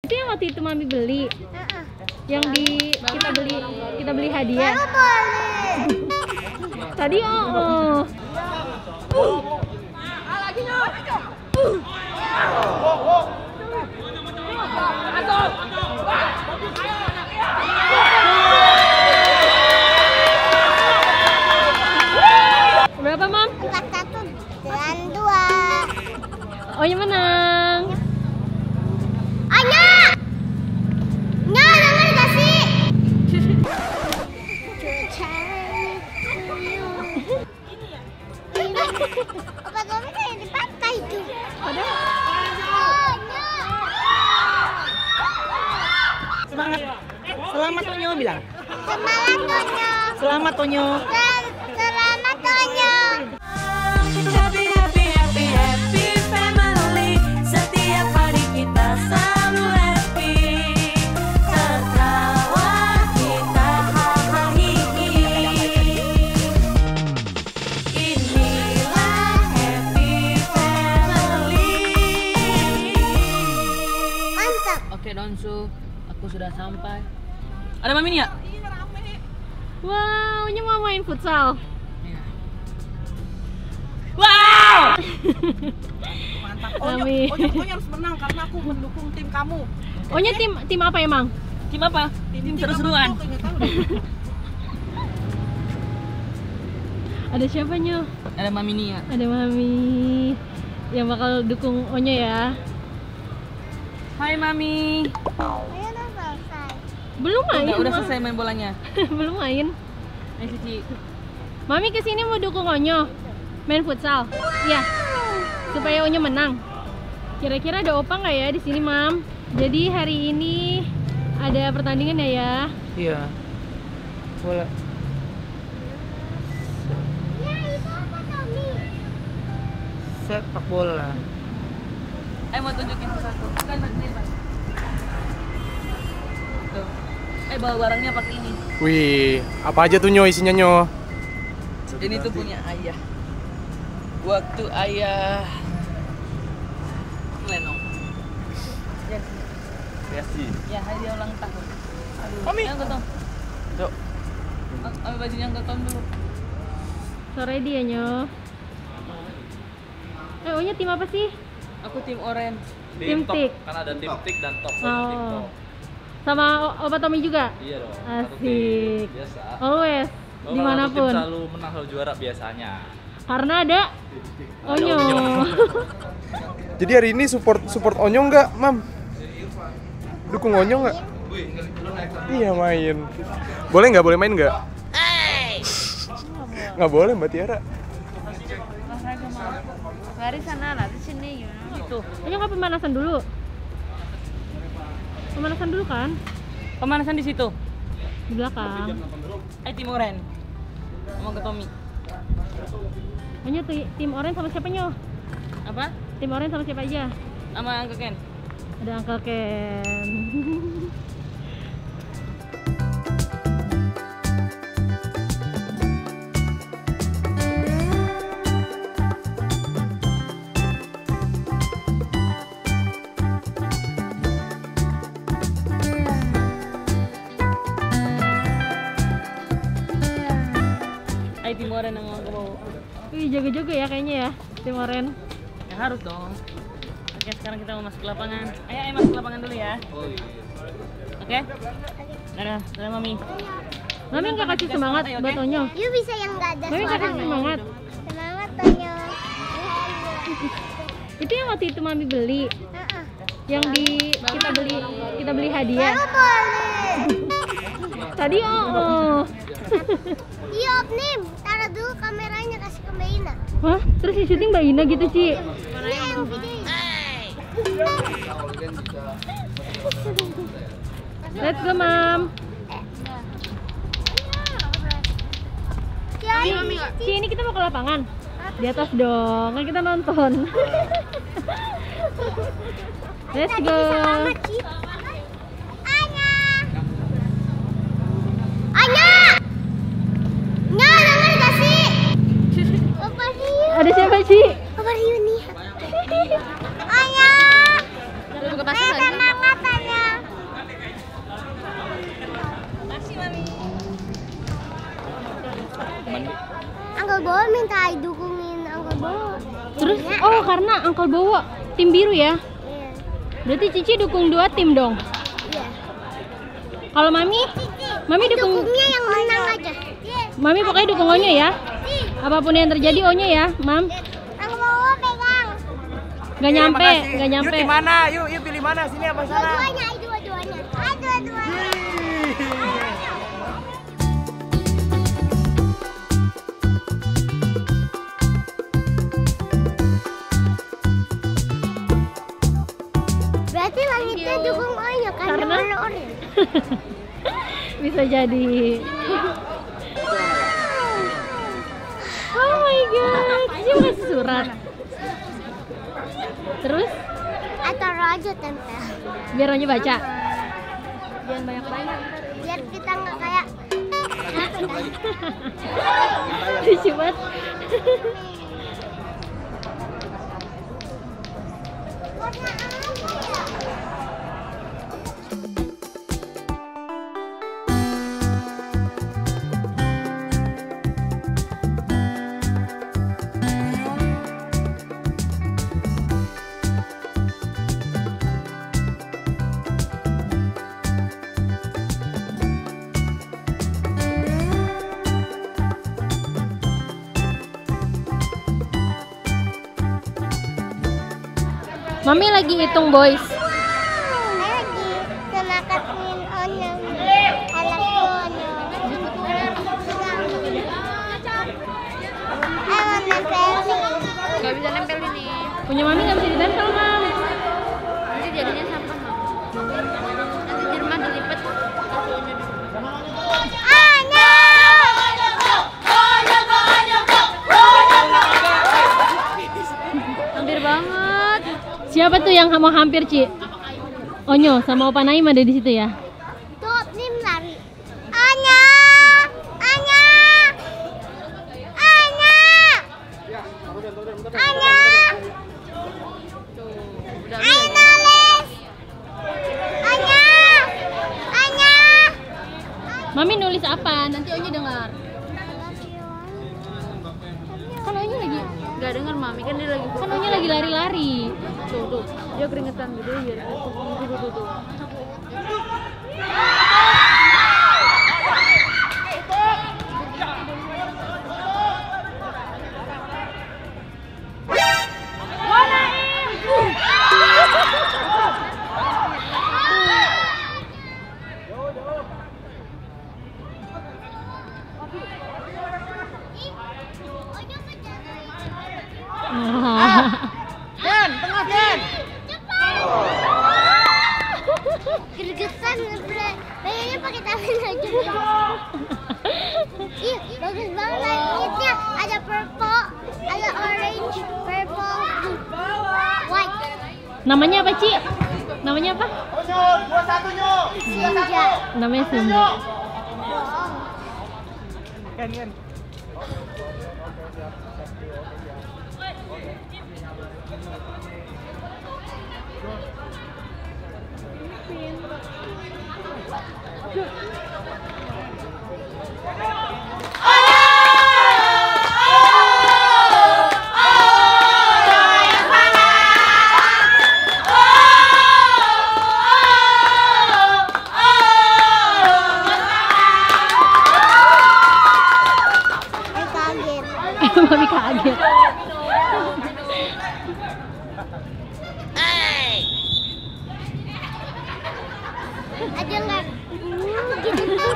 Itu yang waktu itu Mami beli. Yang kita beli hadiah. Tadi berapa, Mam? 41 dan 2. Oh, yang menang. Anya! Nya, jangan kasih. Opa Tommy kayak di pantai tuh. Semangat. Selamat Tonyo bilang. Semangat Tonyo. Selamat Tonyo. Selamat Tonyo. Happy, happy, happy, happy family. Setiap hari kita selalu happy. Tertawa kita hahihi. Inilah happy family. Mantap. Oke Donsu, aku sudah sampai. Ada Mami nih ya? Wow, Nya mau main futsal. Wow! Mantap. Mami. Onyo harus menang karena aku mendukung tim kamu. Oh, Nya tim apa emang? Tim apa? Tim seru-seruan. Ada siapa, Nyo? Ada Mami nih ya. Ada Mami yang bakal dukung Onyo ya. Hai Mami. Ayo udah selesai. Belum main. Udah Ma. selesai main bolanya. Belum main. Ayo Cici. Mami kesini mau dukung Onyo main futsal. Iya. Supaya Onyo menang. Kira-kira ada opa nggak ya di sini, Mam? Jadi hari ini ada pertandingan ya? Iya. Bola. Ya, itu apa Tommy? Sepak bola. Mau tunjukin satu. Kan nih, Pak. Tuh. Bawa barangnya pakai ini. Wih, apa aja tuh Nyo isinya Nyo? Ini tuh punya ayah. Waktu ayah Lenong. Ya, Kreasi. ya hadiah ulang tahun. Aduh, Mami. yang ketong. Yuk. Ambil bajunya yang ketong dulu. Sore dia, Nyo. Onyo tim apa sih? Aku tim orange. Tim top, tik. kan ada tim tik dan top. Oh. Sama opa Tommy juga? Iya dong. satu Asik. tim, biasa. Always. Kalau Dimanapun. satu tim selalu menang, selalu juara biasanya. Karena ada Onyo. Jadi hari ini support Onyo nggak, Mam? Dukung Onyo nggak? Iya main. Boleh main nggak? Nggak boleh Mbak Tiara. Lari sana lah, di sini gimana? Itu. Onyo nggak pemanasan dulu? Pemanasan dulu kan? Pemanasan di situ. Di belakang. Tim orange. Ngomong ke Tommy. Onyo tim orange sama siapa, Nyo? Apa? Tim orange sama siapa aja? Sama Uncle Ken. Ada Uncle Ken. Tim orange yang mau ke bawah. Wih, jaga-jaga ya kayaknya ya, tim orange. Ya harus dong. Oke, sekarang kita mau masuk ke lapangan. Ayo masuk ke lapangan dulu ya. Oke? Dadah Mami. Mami nggak kasih semangat buat Onyo? You bisa yang nggak ada Mami kasih suaranya. semangat. Semangat Tonyo. Itu yang waktu itu Mami beli. Yang kita beli hadiah. Baru boleh. Tadi Iya, Nim. Taruh dulu kameranya, kasih ke Mbak Ina. Hah? Terus di syuting Mbak Ina gitu, Ci? Iya, yang videoin. Let's go, Mam. Ci, ini kita mau ke lapangan. Di atas dong, kan kita nonton. Let's go. Selamat, Ci. Anya. Anya. Nya, jangan kasih. Opa Rio. Ada siapa, Ci? Opa Rio nih. Anya. Semangat Anya. Bowo minta dukungin Uncle Bowo. Terus, oh karena Uncle Bowo tim biru ya? Iya. Berarti Cici dukung 2 tim dong? Iya. Kalau Mami? Mami dukung... Dukungnya yang menang aja. Mami pokoknya dukung Onyo ya? Apapun yang terjadi Onyo ya, Mam? Uncle Bowo pegang. Gak nyampe, gak nyampe. Yuk mana? Yuk pilih mana? Sini apa sana? Dua-duanya, dua-duanya. Dua-duanya. Berarti langitnya dukung Onyo karena warna oranye. Bisa jadi. Oh my god, Cici mau kasih surat. Terus? Taruh aja tempel. Biar Onyo baca. Jangan banyak-banyak. Biar kita nggak kayak Lucu banget. Mami lagi hitung boys. lagi senakatin Onyo. Anak Onyo. Ayo nempelin. Gak bisa nempel ini. Punya Mami nggak bisa ditempel, Mam. Nanti jadinya sampah, Mam. Nanti di rumah dilipat. Hampir banget. Siapa tuh yang mau hampir, Ci? Onyo sama Opa Naim ada di situ ya? Tuh, Nim lari. Anya! Anya! Anya! Anya! Ayo nulis! Anya! Anya! Mami nulis apa? Nanti Onyo dengar. Kan Onyo lagi, Gak denger Mami, kan dia lagi kan Onyo lagi lari-lari. tuh. Dia keringetan gitu biar tuh. Gergetan, pengennya pakai tangan aja. Ih, bagus banget langitnya. Ada purple, ada orange, purple, blue, white. Namanya apa, Ci? Namanya apa? Senja. Namanya Senja. Ken. Kaget. Mami kaget. Ada nggak? Gitu.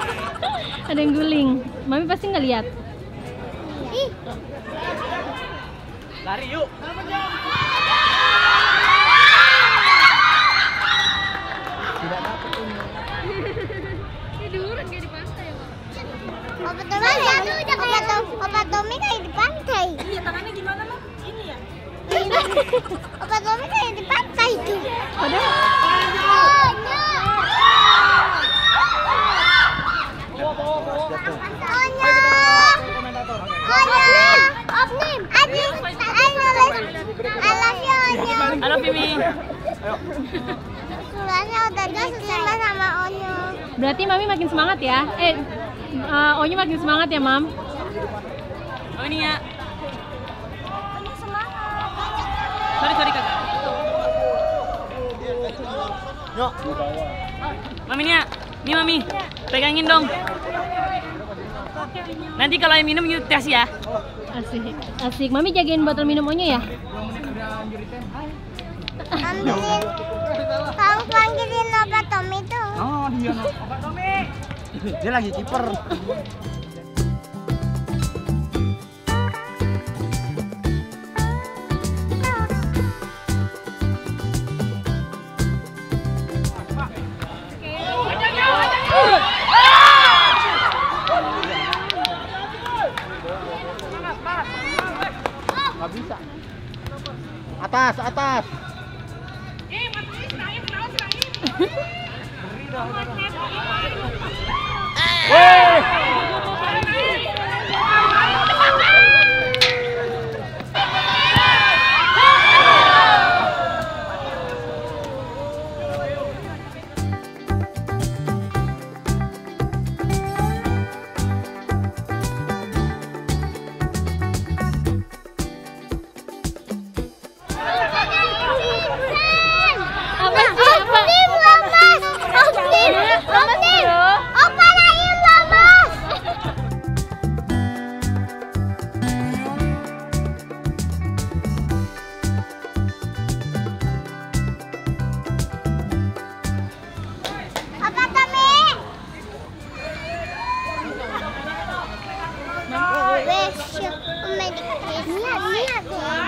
Ada yang guling. Mami pasti ngeliat. Ih, Lari yuk. Opa Tommy kayak di pantai. Iya, tangannya gimana, Mam? Ini ya? Opa Tommy kayak di pantai tuh. I love you, Mi. Suratnya udah diterima sama Onyo. Berarti Mami makin semangat ya? Onyo makin semangat ya, Mam? Oh ini ya. sorry kakak. Yuk. Mami Nia, nih Mami, pegangin dong. Nanti kalau yang minum yuk tes ya. Asik, asik. Mami jagain botol minum Onyo ya. Ambilin. Kamu panggilin obat Tommy tuh. Oh, dia obat Tommy. Dia lagi kiper. Nggak bisa. Atas, atas. Apa sih? Apa? Opa lagi lemas. Opa Tommy.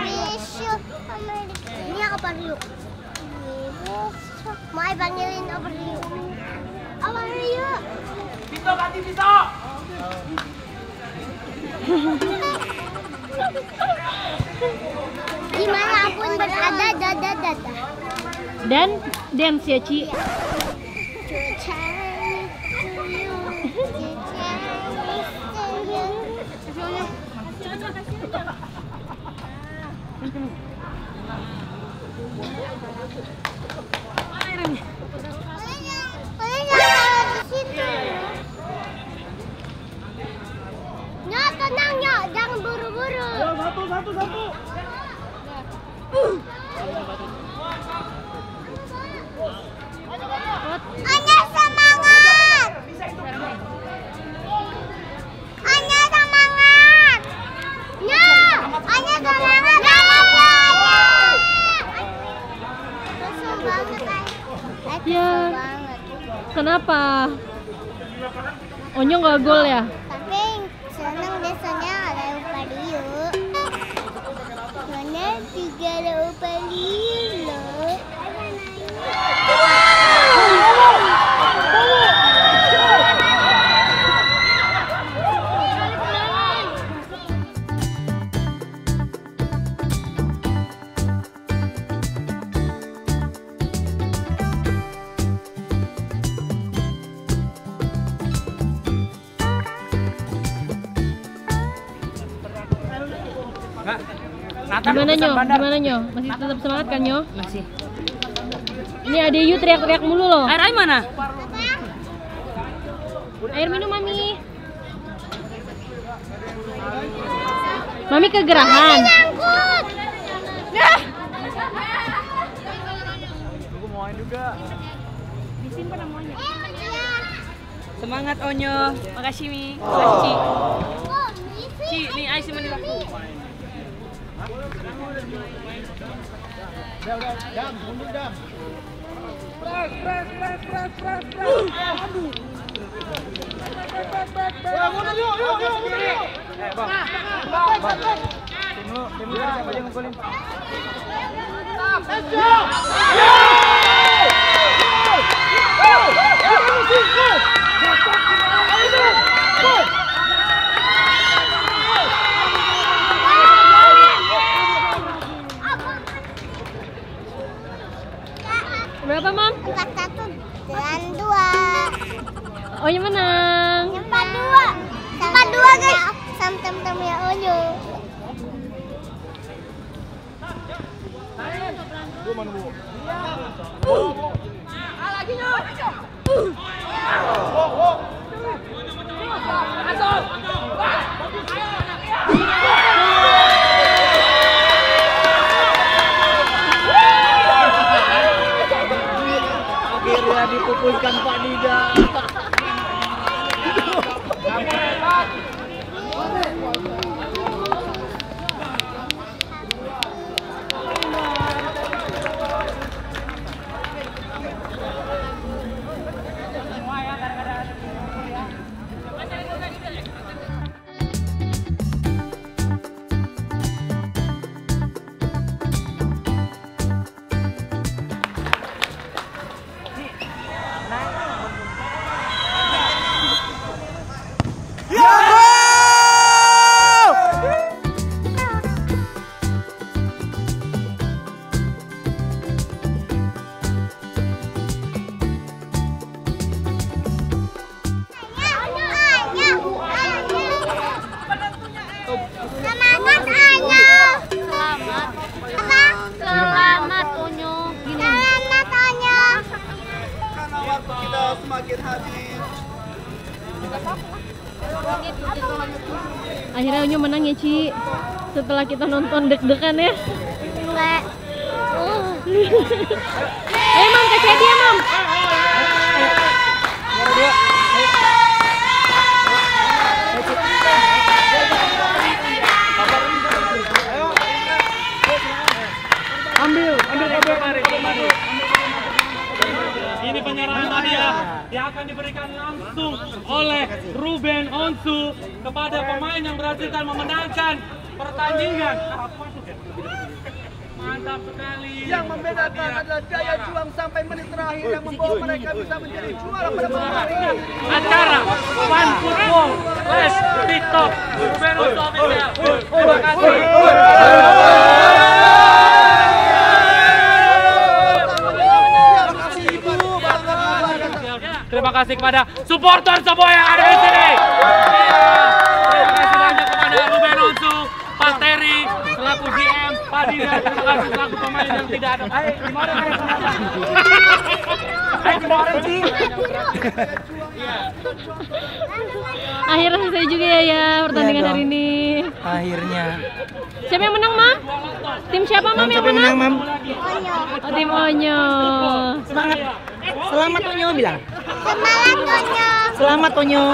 Besok ini apa Rio? Mau panggilin apa Rio? Apa Rio? Pito ganti Pito. Dimanapun berada, dada. Dan dance ya Ci. Nyok, tenang Nyok, jangan buru-buru. Satu. Anya semangat. Anya semangat. Nyok, Anya semangat. Kesel banget, Ay. Ya. Kesel banget. Kenapa? Onyo nggak gol ya? Tapi senang biasanya ada Upadio. Mana 3 ada Upadio loh. Gimana Nyo? Gimana Nyo? Masih tetap semangat kan Nyo? Masih. Ini ada Yu teriak-teriak mulu loh. Air mana? Air minum Mami. Mami kegerahan. Nyangkut. Aku mau main juga. Semangat Onyo. Makasih Mi. Makasih Ci. Oh, Ci, nih Ais mandi aku. Jam, mundur jam. Tim lu siapa aja ngumpulin? Berapa Mam? 4-1 dan 2. Onyo menang. 4-2. 4-2 guys. Sam-sam ya Onyo. Akhirnya dipupuskan Pak Nida. Selamat Onyo. Selamat Onyo. Karena waktu kita semakin habis. Akhirnya Onyo menang ya Ci. Setelah kita nonton deg-degan ya. Enggak. Mam kasih dia Mam. Ambil kabel. Ini penyerahan hadiah yang akan diberikan langsung oleh Ruben Onsu kepada pemain yang berhasil memenangkan pertandingan. Mantap sekali. Yang membedakan adalah daya juang sampai menit terakhir yang membawa mereka bisa menjadi juara pada pertandingan. Acara Fun Football Flash TikTok Ruben Onsu Official. Terima kasih. Terima kasih kepada supporter semua yang ada di sini. Terima kasih banyak kepada Ruben Onsu, Pak Terry, selaku GM, Pak Dina, terima kasih selaku pemain yang tidak ada. Akhirnya selesai juga ya pertandingan hari ini. Akhirnya. Siapa yang menang Mam? Tim siapa Mam yang menang? Mam? Oh, tim Onyo. Semangat. Selamat Onyo bilang. Semangat Onyo. Selamat Onyo.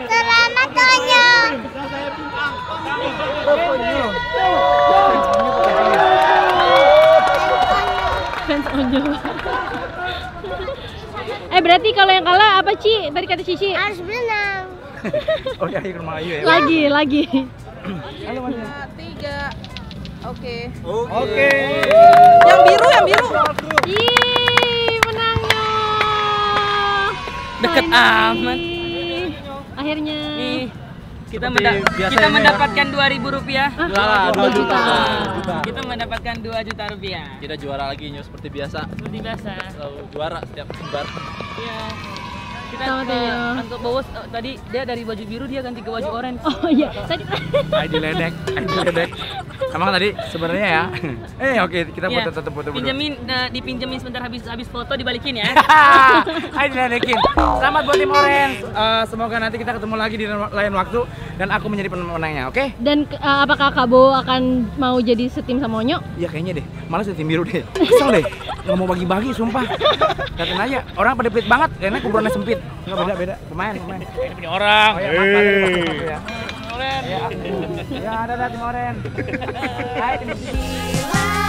Selamat Onyo. Fans Onyo. Berarti kalau yang kalah apa Ci? Tadi kata Cici. Harus menang. Oh ya, ke rumah Ayu ya. Lagi. 3. Oke. Oke. Yang biru. Ih, menangnya. Deket Finally. amat. Akhirnya. Nih, kita biasanya mendapatkan 2.000 rupiah. Ah, 2 juta. Kita mendapatkan 2 juta rupiah. Kita juara lagi Nyo seperti biasa. Seperti biasa. Selalu juara setiap kembar. Iya. Kita Selamat ya. untuk Bos tadi dia dari baju biru dia ganti ke baju orange. Oh iya, tadi. Ayo diledek. Emang tadi sebenarnya ya. Oke, kita Iya. tetap foto dulu. Dipinjemin sebentar habis foto dibalikin ya. Ayo diledekin. Selamat buat tim Orange. Semoga nanti kita ketemu lagi di lain waktu dan aku menjadi pemenangnya, oke? Dan apakah Kak Bo akan mau jadi setim sama Onyo? Iya kayaknya deh. Malas tim biru deh. Kesel deh. Nggak mau bagi-bagi, sumpah. Lihatin aja. Orang pada pelit banget. Karena kuburannya sempit. Nggak beda. Pemain. Ini punya orang. Oh ya, maaf ya. Oren. Ya, ada tim Orange. Hai tim Sisi.